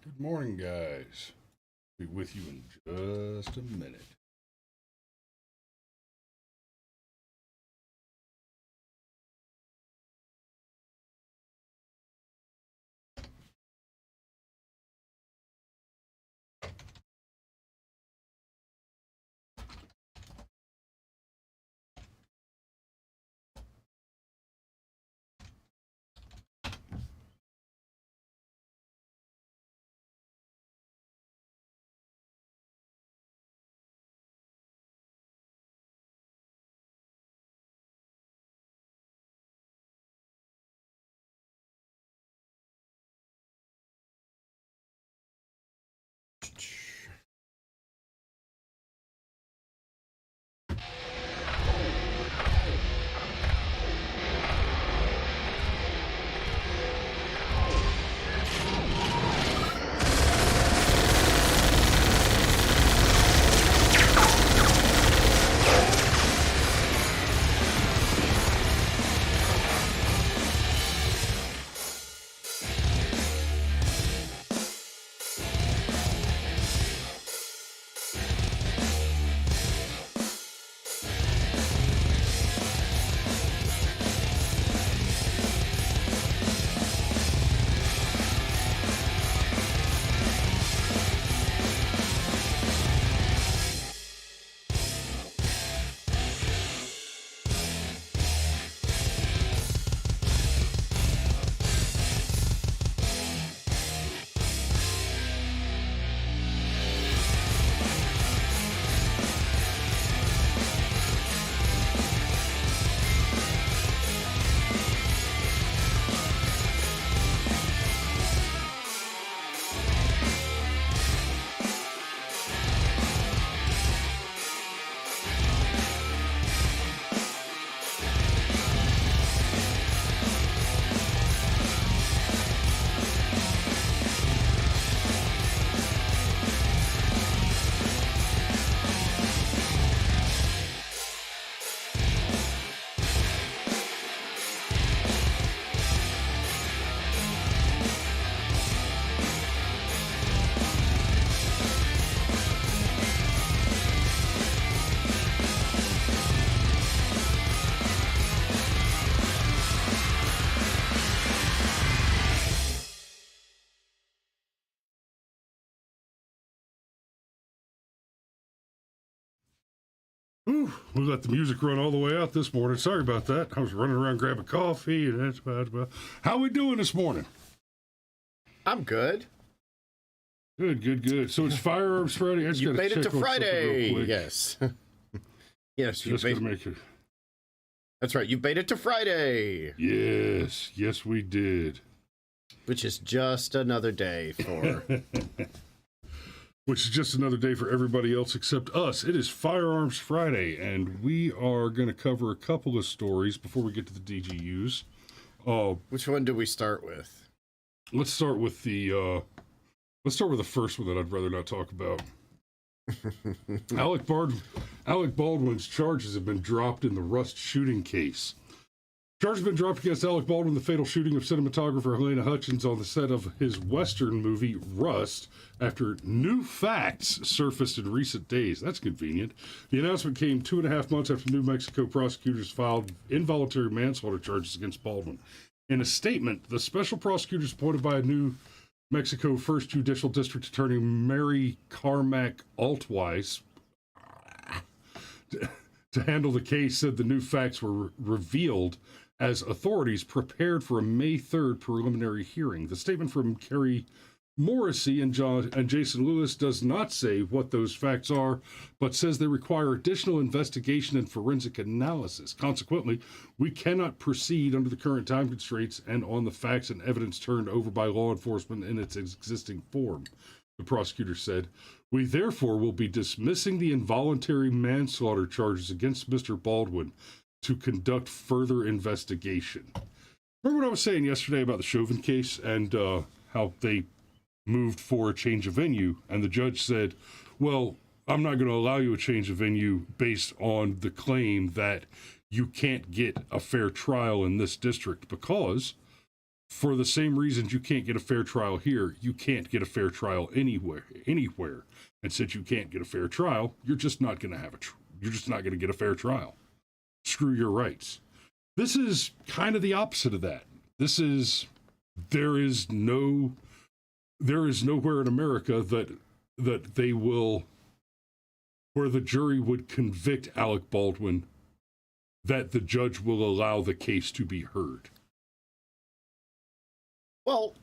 Good morning, guys. Be with you in just a minute. Whew, we let the music run all the way out this morning. Sorry about that. I was running around grabbing coffee, and that's about. How we doing this morning? I'm good. Good. So it's Firearms Friday. I just You gotta made it check to on something Friday. real quick. Yes. Yes, you Just made gonna make it. That's right. You made it to Friday, Yes, we did. which is just another day for. Which is just another day for everybody else except us. It is Firearms Friday, and we are going to cover a couple of stories before we get to the DGUs. Which one do we start with? Let's start with the first one that I'd rather not talk about. Alec Baldwin's charges have been dropped in the Rust shooting case. Charges have been dropped against Alec Baldwin, the fatal shooting of cinematographer Helena Hutchins on the set of his Western movie Rust, after new facts surfaced in recent days. That's convenient. The announcement came 2.5 months after New Mexico prosecutors filed involuntary manslaughter charges against Baldwin. In a statement, the special prosecutors appointed by a New Mexico First Judicial District Attorney Mary Carmack Altwise to handle the case said the new facts were revealed as authorities prepared for a May 3rd preliminary hearing. The statement from Kerry Morrissey and Jason Lewis does not say what those facts are, but says they require additional investigation and forensic analysis. Consequently, we cannot proceed under the current time constraints and on the facts and evidence turned over by law enforcement in its existing form, the prosecutor said. We therefore will be dismissing the involuntary manslaughter charges against Mr. Baldwin to conduct further investigation. Remember what I was saying yesterday about the Chauvin case and how they moved for a change of venue, and the judge said, well, I'm not going to allow you a change of venue based on the claim that you can't get a fair trial in this district because for the same reasons you can't get a fair trial here, you can't get a fair trial anywhere. And since you can't get a fair trial, you're just not going to have you're just not going to get a fair trial. Screw your rights. This is kind of the opposite of that. There is nowhere in America that they will, where the jury would convict Alec Baldwin, that the judge will allow the case to be heard. Well,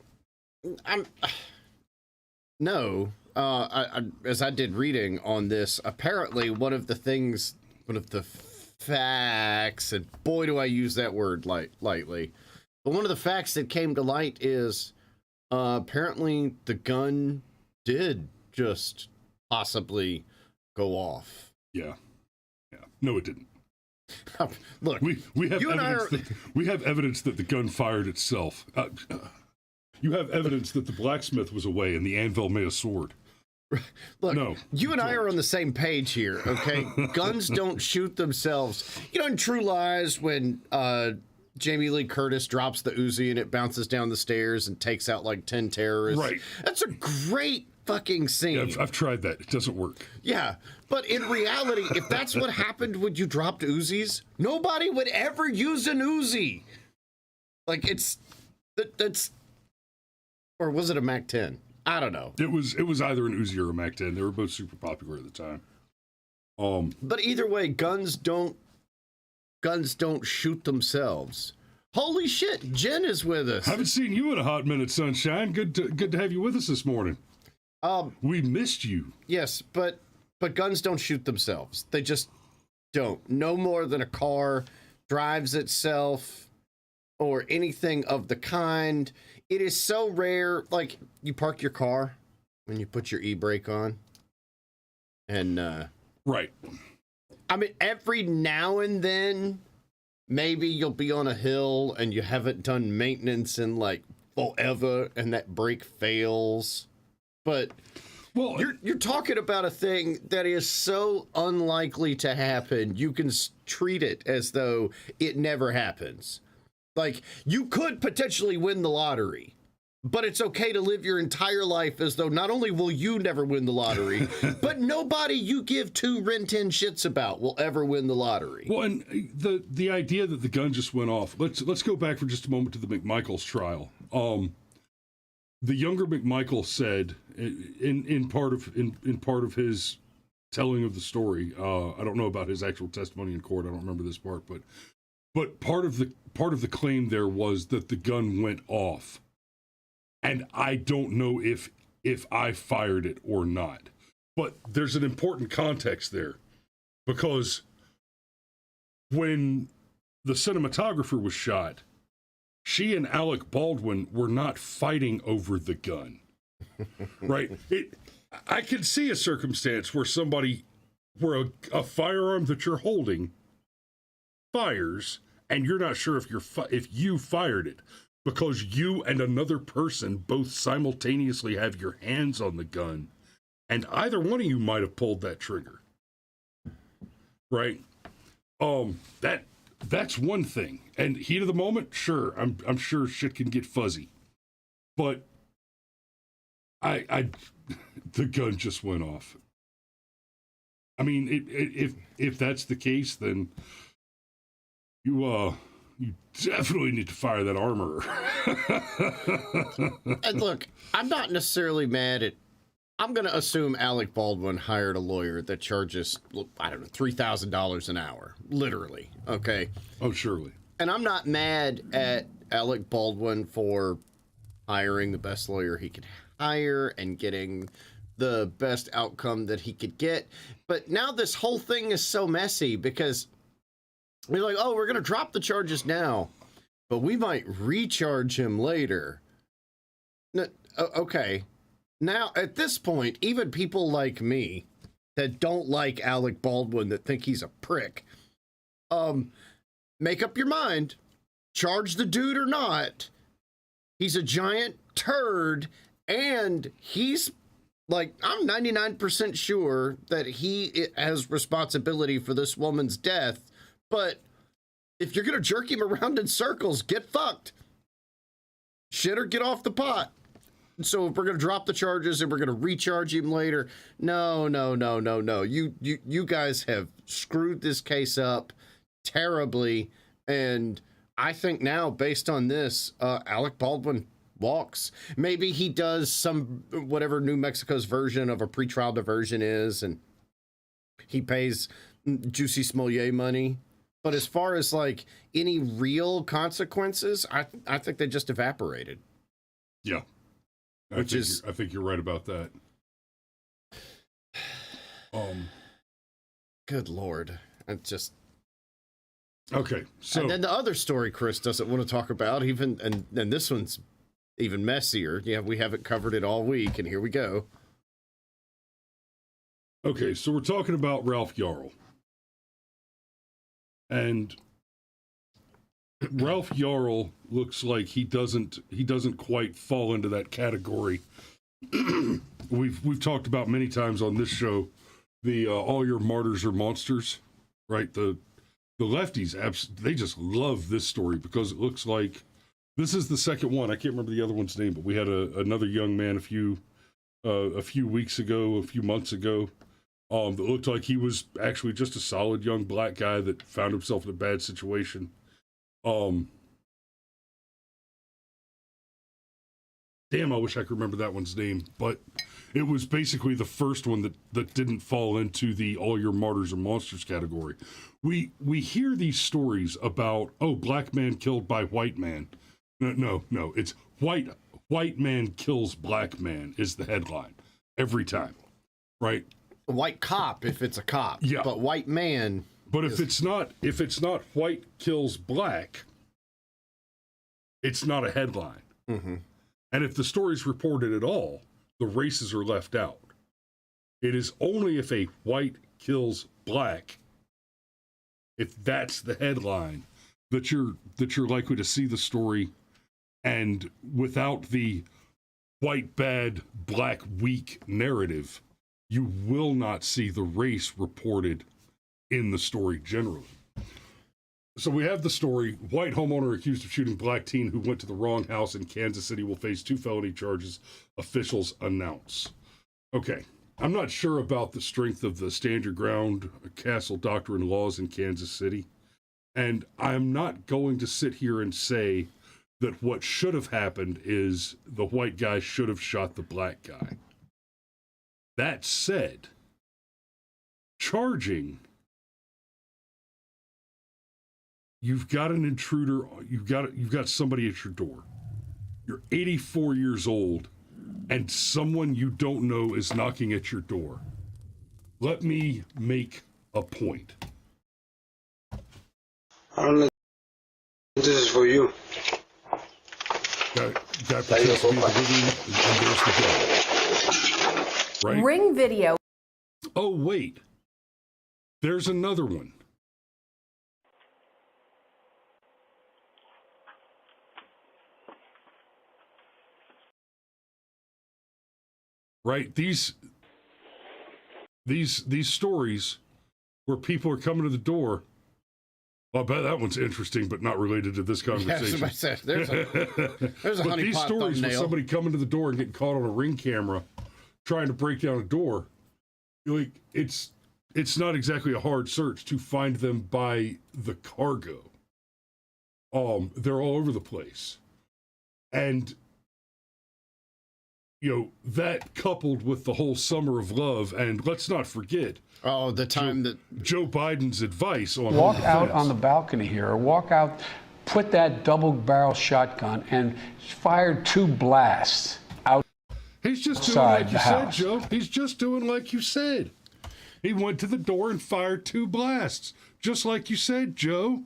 as I did reading on this, apparently one of the facts, and boy, do I use that word lightly, but one of the facts that came to light is apparently the gun did just possibly go off. Yeah. No, it didn't. Look, we have evidence that the gun fired itself. You have evidence that the blacksmith was away and the anvil made a sword. Look, no, you and I are on the same page here, okay? Guns don't shoot themselves. You know, in True Lies, when Jamie Lee Curtis drops the Uzi and it bounces down the stairs and takes out like 10 terrorists. Right. That's a great fucking scene. Yeah, I've tried that. It doesn't work. Yeah, but in reality, if that's what happened when you dropped Uzis, nobody would ever use an Uzi. Like, that's... Or was it a MAC-10? I don't know. It was either an Uzi or a MAC-10. They were both super popular at the time. But either way, guns don't shoot themselves. Holy shit, Jen is with us. Haven't seen you in a hot minute, Sunshine. Good to have you with us this morning. We missed you. Yes, but guns don't shoot themselves. They just don't. No more than a car drives itself or anything of the kind. It is so rare. Like, you park your car when you put your e-brake on. And, right. I mean, every now and then, maybe you'll be on a hill and you haven't done maintenance in, like, forever, and that brake fails. But well, you're talking about a thing that is so unlikely to happen, you can treat it as though it never happens. Like, you could potentially win the lottery, but it's okay to live your entire life as though not only will you never win the lottery, but nobody you give two rin tin shits about will ever win the lottery. Well, and the idea that the gun just went off. Let's go back for just a moment to the McMichaels trial. The younger McMichael said in part of his telling of the story. I don't know about his actual testimony in court. I don't remember this part, but part of the claim there was that the gun went off, and I don't know if I fired it or not. But there's an important context there, because when the cinematographer was shot, she and Alec Baldwin were not fighting over the gun, right? I can see a circumstance where a firearm that you're holding fires, and you're not sure if you fired it, because you and another person both simultaneously have your hands on the gun, and either one of you might have pulled that trigger, right? That's one thing. And heat of the moment, sure, I'm sure shit can get fuzzy, but the gun just went off. I mean, if that's the case, then you definitely need to fire that armorer. And look, I'm not necessarily mad at. I'm going to assume Alec Baldwin hired a lawyer that charges, I don't know, $3,000 an hour, literally. Okay. Oh, surely. And I'm not mad at Alec Baldwin for hiring the best lawyer he could hire and getting the best outcome that he could get. But now this whole thing is so messy because we're like, oh, we're going to drop the charges now, but we might recharge him later. No, okay. Now, at this point, even people like me that don't like Alec Baldwin, that think he's a prick, make up your mind. Charge the dude or not. He's a giant turd, and he's, like, I'm 99% sure that he has responsibility for this woman's death, but if you're going to jerk him around in circles, get fucked. shit or get off the pot. So if we're going to drop the charges and we're going to recharge him later, no. You guys have screwed this case up terribly. And I think now, based on this, Alec Baldwin walks. Maybe he does some, whatever New Mexico's version of a pretrial diversion is, and he pays Juicy Smollett money. But as far as like any real consequences, I think they just evaporated. Yeah. I think you're right about that. Good Lord. Just okay. So and then the other story Chris doesn't want to talk about, even and this one's even messier. Yeah, we haven't covered it all week, and here we go. Okay, so we're talking about Ralph Yarl. And Ralph Yarl looks like he doesn't quite fall into that category. We've talked about many times on this show the all your martyrs are monsters, right? The lefties they just love this story because it looks like this is the second one. I can't remember the other one's name, but we had another young man a few months ago that looked like he was actually just a solid young black guy that found himself in a bad situation. Damn, I wish I could remember that one's name, but it was basically the first one that didn't fall into the all your martyrs are monsters category. We hear these stories about, black man killed by white man. No, it's white man kills black man is the headline every time, right? White cop if it's a cop, yeah, but white man. But if it's not white kills black, it's not a headline. Mm-hmm. And if the story's reported at all, the races are left out. It is only if a white kills black, if that's the headline, that you're likely to see the story, and without the white bad, black weak narrative, you will not see the race reported in the story generally. So we have the story, white homeowner accused of shooting black teen who went to the wrong house in Kansas City will face 2 felony charges, officials announce. Okay, I'm not sure about the strength of the stand your ground castle doctrine laws in Kansas City, and I'm not going to sit here and say that what should have happened is the white guy should have shot the black guy. That said, charging, you've got an intruder, you've got somebody at your door. You're 84 years old, and someone you don't know is knocking at your door. Let me make a point. This is for you. That pretends to be the living, and there's the devil. Right? Ring video. Oh, wait. There's another one. Right? These stories where people are coming to the door. Well, I bet that one's interesting, but not related to this conversation. Yes, there's a but honeypot these stories thumbnail. where somebody coming to the door and getting caught on a Ring camera trying to break down a door, like it's not exactly a hard search to find them by the cargo. They're all over the place. And that coupled with the whole summer of love, and let's not forget, the time that Joe Biden's advice on walk out on the balcony here, or walk out, put that double-barrel shotgun and fire 2 blasts out. He's just doing like you said, Joe. He's just doing like you said. He went to the door and fired 2 blasts, just like you said, Joe.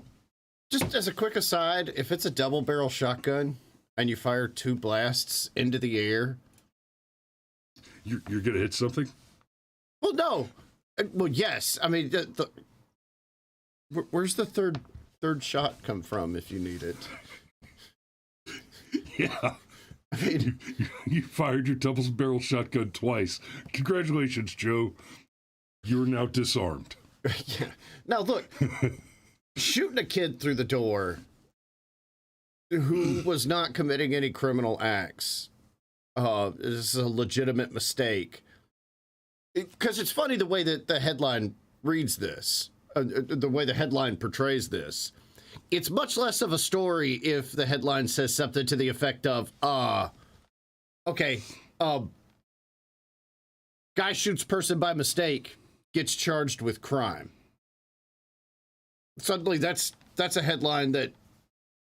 Just as a quick aside, if it's a double-barrel shotgun and you fire 2 blasts into the air, you're gonna hit something. Well, no. Well, yes. I mean, where's the third shot come from if you need it? Yeah. I mean, you fired your double-barrel shotgun twice. Congratulations, Joe. You're now disarmed. Yeah. Now, look, shooting a kid through the door, who was not committing any criminal acts. This is a legitimate mistake. Because it's funny the way that the headline reads this, the way the headline portrays this. It's much less of a story if the headline says something to the effect of, okay, guy shoots person by mistake, gets charged with crime. Suddenly that's a headline that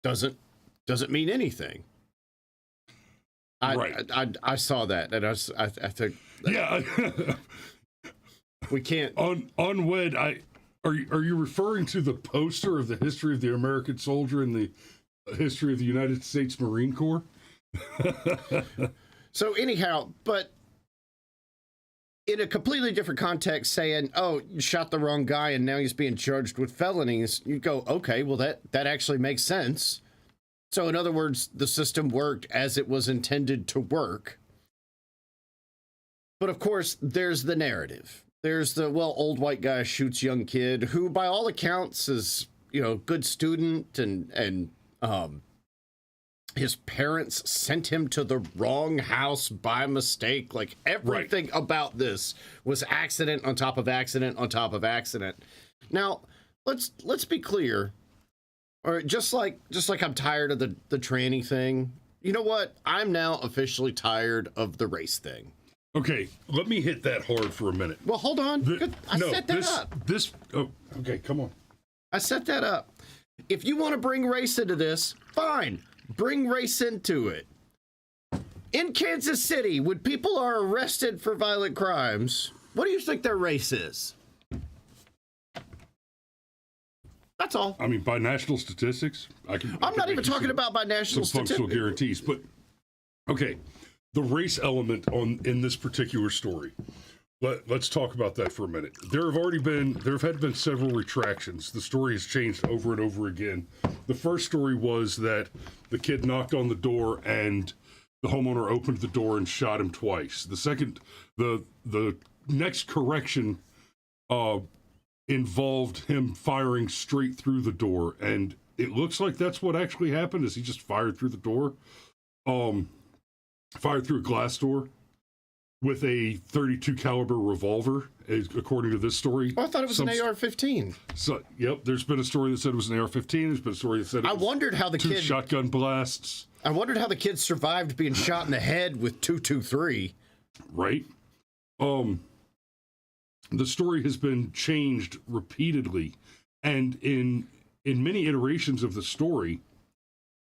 doesn't mean anything. I saw that, and I think yeah. we can't unwed. Are you referring to the poster of the history of the American soldier and the history of the United States Marine Corps? So anyhow, but in a completely different context, saying, oh, you shot the wrong guy and now he's being charged with felonies, you go, okay, well, that actually makes sense. So in other words, the system worked as it was intended to work. But of course, there's the narrative. There's the, well, old white guy shoots young kid who, by all accounts, is, good student, and his parents sent him to the wrong house by mistake. Like, everything about this was accident on top of accident on top of accident. Now, let's be clear. Or just like I'm tired of the tranny thing. You know what? I'm now officially tired of the race thing. Okay, let me hit that hard for a minute. Well, hold on. I set that up. Okay, come on. I set that up. If you want to bring race into this, fine. Bring race into it. In Kansas City, when people are arrested for violent crimes, what do you think their race is? That's all. I mean, by national statistics, I'm not even talking about by national statistics. Functional guarantees, but okay, the race element in this particular story. Let's talk about that for a minute. There have been several retractions. The story has changed over and over again. The first story was that the kid knocked on the door and the homeowner opened the door and shot him twice. The second, the next correction, involved him firing straight through the door, and it looks like that's what actually happened. Is he just fired through the door, fired through a glass door with a .32 caliber revolver, according to this story. Oh, I thought it was an AR-15. So, yep, there's been a story that said it was an AR-15. There's been a story that said it was two shotgun blasts. I wondered how the kid survived being shot in the head with .223. Right. The story has been changed repeatedly, and in many iterations of the story,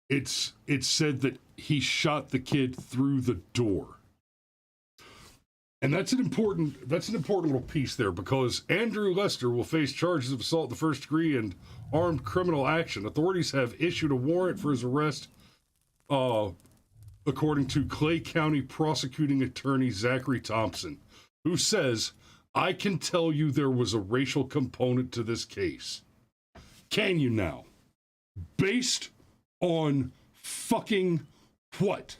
it's said that he shot the kid through the door. And that's an important little piece there, because Andrew Lester will face charges of assault in the first degree and armed criminal action. Authorities have issued a warrant for his arrest, according to Clay County prosecuting attorney Zachary Thompson, who says, I can tell you there was a racial component to this case. Can you now? Based on fucking what?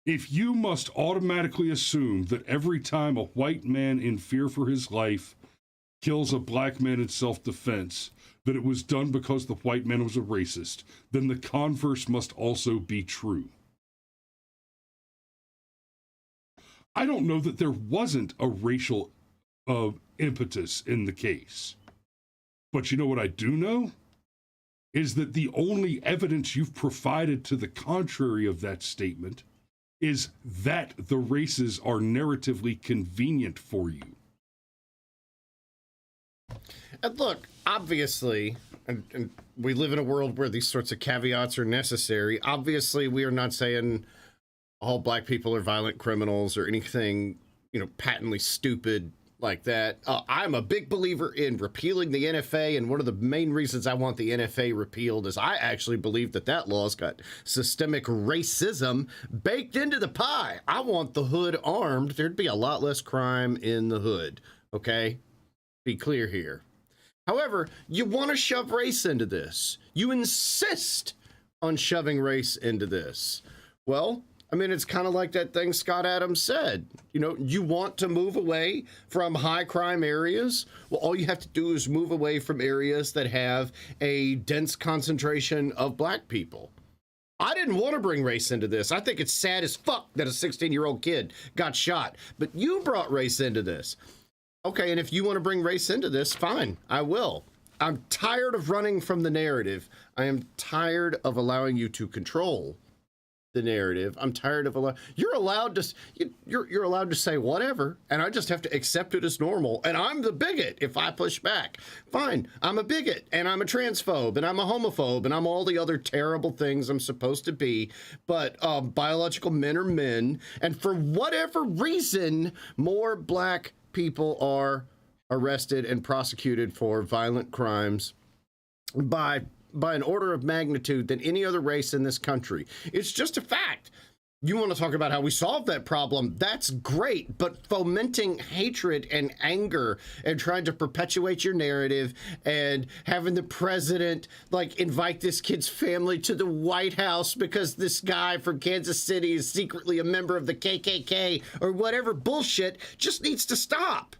If you must automatically assume that every time a white man in fear for his life kills a black man in self-defense, that it was done because the white man was a racist, then the converse must also be true. I don't know that there wasn't a racial impetus in the case. But you know what I do know? Is that the only evidence you've provided to the contrary of that statement is that the races are narratively convenient for you. And look, obviously, and we live in a world where these sorts of caveats are necessary. Obviously, we are not saying all black people are violent criminals or anything, patently stupid like that. I'm a big believer in repealing the NFA, and one of the main reasons I want the NFA repealed is I actually believe that law's got systemic racism baked into the pie. I want the hood armed. There'd be a lot less crime in the hood, okay? Be clear here. However, you want to shove race into this. You insist on shoving race into this. Well, I mean, it's kind of like that thing Scott Adams said. You know, you want to move away from high crime areas? Well, all you have to do is move away from areas that have a dense concentration of black people. I didn't want to bring race into this. I think it's sad as fuck that a 16-year-old kid got shot. But you brought race into this. Okay, and if you want to bring race into this, fine, I will. I'm tired of running from the narrative. I am tired of allowing you to control the narrative. I'm tired of you're allowed to say whatever, and I just have to accept it as normal. And I'm the bigot if I push back. Fine, I'm a bigot, and I'm a transphobe, and I'm a homophobe, and I'm all the other terrible things I'm supposed to be. But biological men are men, and for whatever reason, more black people are arrested and prosecuted for violent crimes by an order of magnitude than any other race in this country. It's just a fact. You want to talk about how we solve that problem? That's great, but fomenting hatred and anger and trying to perpetuate your narrative and having the president like invite this kid's family to the White House because this guy from Kansas City is secretly a member of the KKK or whatever bullshit just needs to stop.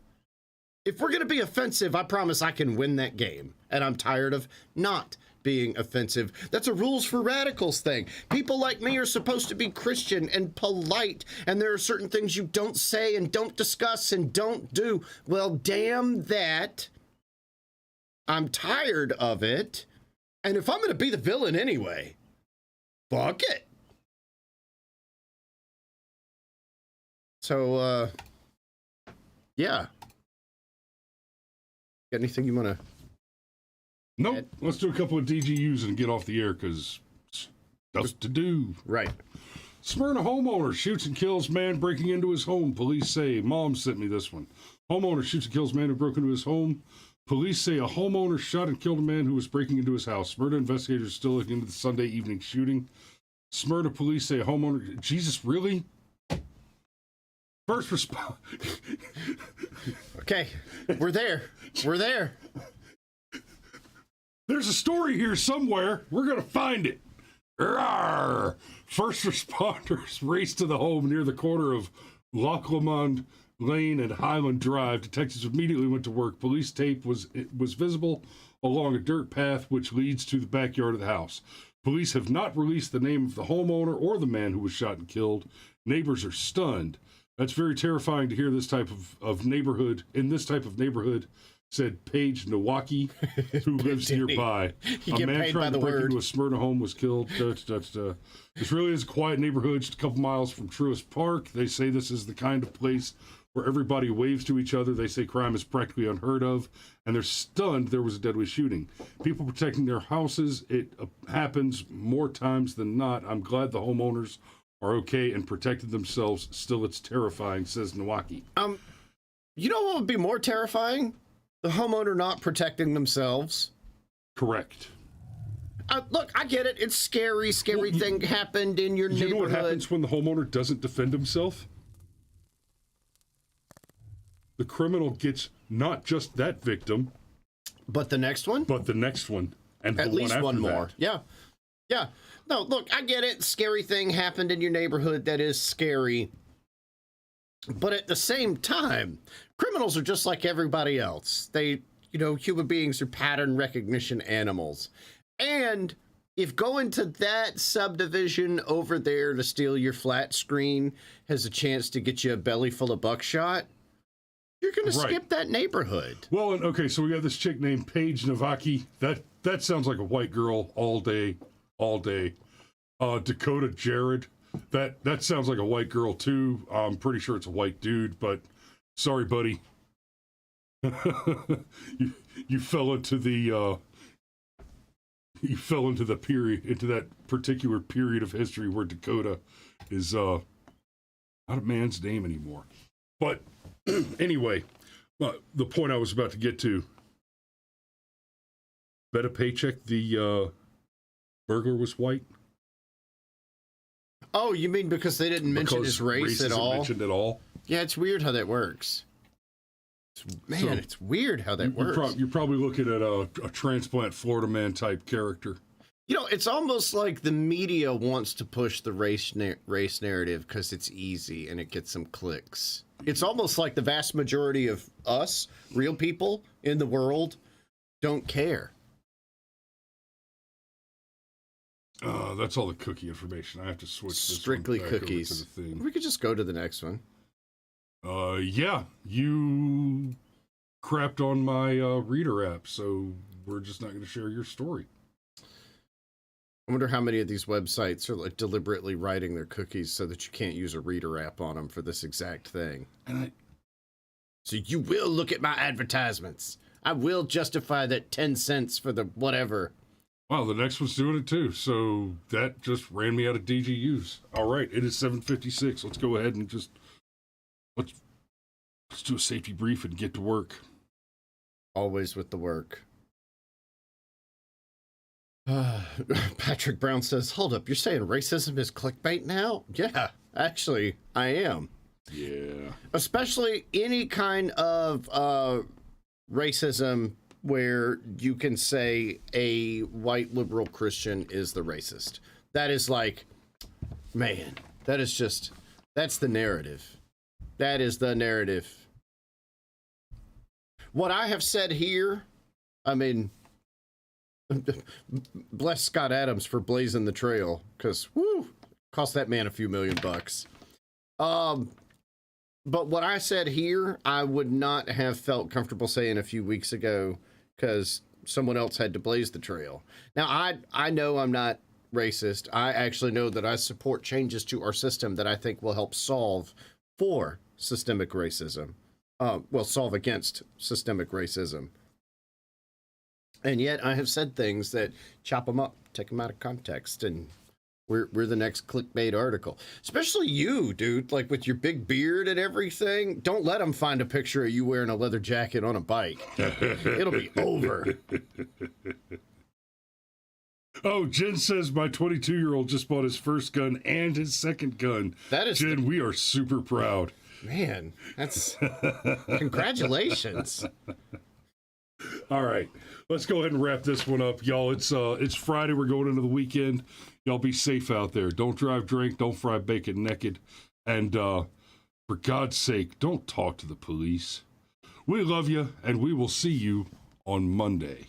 If we're going to be offensive, I promise I can win that game. And I'm tired of not being offensive. That's a rules for radicals thing. People like me are supposed to be Christian and polite, and there are certain things you don't say and don't discuss and don't do. Well, damn that. I'm tired of it. And if I'm going to be the villain anyway, fuck it. So, yeah. Got anything you want to... Nope. Let's do a couple of DGUs and get off the air because stuff to do. Right. Smyrna homeowner shoots and kills man breaking into his home. Police say, Mom sent me this one. Homeowner shoots and kills man who broke into his home. Police say a homeowner shot and killed a man who was breaking into his house. Smyrna investigators still looking into the Sunday evening shooting. Smyrna police say a homeowner... Jesus, really? First response... Okay, we're there. We're there. There's a story here somewhere. We're going to find it. Rawr! First responders raced to the home near the corner of Loch Lomond Lane and Highland Drive. Detectives immediately went to work. Police tape was visible along a dirt path which leads to the backyard of the house. Police have not released the name of the homeowner or the man who was shot and killed. Neighbors are stunned. That's very terrifying to hear this type of neighborhood, in this type of neighborhood, said Paige Nowaki, who lives nearby. A man trying to break into a Smyrna home was killed. This really is a quiet neighborhood just a couple miles from Truist Park. They say this is the kind of place where everybody waves to each other. They say crime is practically unheard of, and they're stunned there was a deadly shooting. People protecting their houses, it happens more times than not. I'm glad the homeowners are okay and protected themselves. Still, it's terrifying, says Nowaki. You know what would be more terrifying? The homeowner not protecting themselves. Correct. Look, I get it. It's scary. Scary thing happened in your neighborhood. You know what happens when the homeowner doesn't defend himself? The criminal gets not just that victim, but the next one? But the next one. And at least one more. That. Yeah. Yeah. No, look, I get it. Scary thing happened in your neighborhood. That is scary. But at the same time, criminals are just like everybody else. They, human beings are pattern recognition animals. And if going to that subdivision over there to steal your flat screen has a chance to get you a belly full of buckshot, you're going to skip that neighborhood. Well, okay, so we got this chick named Paige Nowaki. That sounds like a white girl all day. Dakota Jared. That sounds like a white girl too. I'm pretty sure it's a white dude, but sorry, buddy. you fell into the that particular period of history where Dakota is not a man's name anymore. But anyway, the point I was about to get to. Bet a paycheck the burglar was white. Oh, you mean because they didn't mention his race at all? Mentioned at all? Yeah, it's weird how that works. It's weird how that works. You're probably looking at a transplant Florida man type character. You know, it's almost like the media wants to push the race narrative because it's easy and it gets some clicks. It's almost like the vast majority of us, real people in the world, don't care. That's all the cookie information. I have to switch this Strictly one back cookies. over to the thing. We could just go to the next one. Yeah, you crapped on my reader app, so we're just not going to share your story. I wonder how many of these websites are like deliberately writing their cookies so that you can't use a reader app on them for this exact thing. So you will look at my advertisements. I will justify that 10 cents for the whatever. Wow, the next one's doing it too. So that just ran me out of DGUs. All right, it is 7:56. Let's go ahead and just let's do a safety brief and get to work. Always with the work. Patrick Brown says, hold up, you're saying racism is clickbait now? Yeah, actually, I am. Yeah. Especially any kind of racism where you can say a white liberal Christian is the racist. That is like, man, that's the narrative. That is the narrative. What I have said here, I mean, bless Scott Adams for blazing the trail, because cost that man a few $1,000,000. But what I said here, I would not have felt comfortable saying a few weeks ago because someone else had to blaze the trail. Now, I know I'm not racist. I actually know that I support changes to our system that I think will help solve for systemic racism. Solve against systemic racism. And yet I have said things that chop them up, take them out of context, and we're the next clickbait article. Especially you, dude, like with your big beard and everything. Don't let them find a picture of you wearing a leather jacket on a bike. It'll be over. Oh, Jen says my 22-year-old just bought his first gun and his second gun. That is Jen, we are super proud. Man, that's congratulations. All right, let's go ahead and wrap this one up, y'all. It's Friday. We're going into the weekend. Y'all be safe out there. Don't drive drink. Don't fry bacon naked. And for God's sake, don't talk to the police. We love you, and we will see you on Monday.